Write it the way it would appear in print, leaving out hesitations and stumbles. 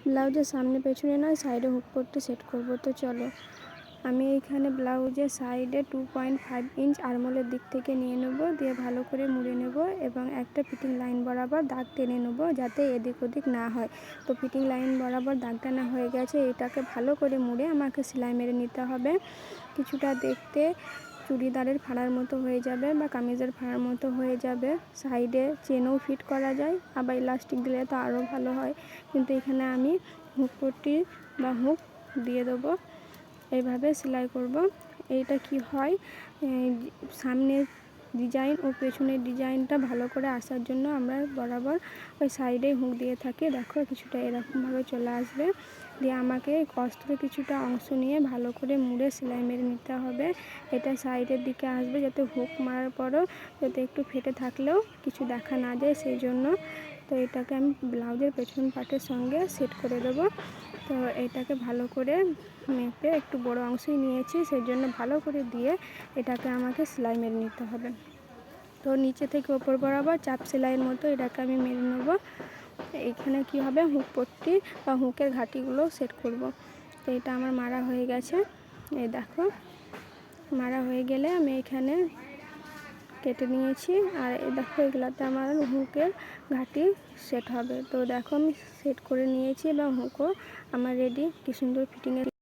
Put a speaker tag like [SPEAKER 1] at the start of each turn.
[SPEAKER 1] ব্লাউজের সামনে পেছনে নয়, সাইডে হুক পট্টি সেট করব। তো চলো, আমি এইখানে ব্লাউজের সাইডে 2.5 ইঞ্চ আরমোলের দিক থেকে নিয়ে নেব, দিয়ে ভালো করে মুড়ে নেব এবং একটা ফিটিং লাইন বরাবর দাগ টেনে নেব যাতে এদিক ওদিক না হয়। তো ফিটিং লাইন বরাবর দাগ টানা হয়ে গেছে, এটাকে ভালো করে মুড়ে আমাকে সেলাই মেরে নিতে হবে। কিছুটা দেখতে চুড়িদারের ফাড়ার মতো হয়ে যাবে বা কামিজের ফাড়ার মতো হয়ে যাবে। সাইডে চেনও ফিট করা যায়, আবার ইলাস্টিক দিলে তো আরও ভালো হয়, কিন্তু এখানে আমি হুক পট্টি বা হুক দিয়ে দেবো। এইভাবে সেলাই করব। এইটা কি হয়, সামনের ডিজাইন ও পেছনের ডিজাইনটা ভালো করে আসার জন্য আমরা বরাবর ওই সাইডে হুক দিয়ে থাকি। দেখো কিছুটা এরকমভাবে চলে আসবে, দিয়ে আমাকে অস্ত্রের কিছুটা অংশ নিয়ে ভালো করে মুড়ে সেলাই মেরে নিতে হবে। এটা সাইডের দিকে আসবে যাতে হুক মারার পরও যাতে একটু ফেটে থাকলেও কিছু দেখা না যায়, সেই জন্য। তো এটাকে আমি ব্লাউজের পেছন পাটের সঙ্গে সেট করে দেবো। তো এটাকে ভালো করে মেপে একটু বড় অংশই নিয়েছি, সেই জন্য ভালো করে দিয়ে এটাকে আমাকে সেলাই মেরে নিতে হবে। তো নিচে থেকে ওপর বরাবর চাপ সেলাইয়ের মতো এটাকে আমি মেরে নেব। এইখানে কি হবে, হুক পট্টি বা হুকের ঘাটিগুলো সেট করব। তো এটা আমার মারা হয়ে গেছে, এই দেখো মারা হয়ে গেলে আমি এখানে কেটে নিয়েছি। আর এই দেখো এগুলাতে আমার হুকের ঘাটি সেট হবে। তো দেখো আমি সেট করে নিয়েছি এবং হুকও আমার রেডি। কি সুন্দর ফিটিংয়ের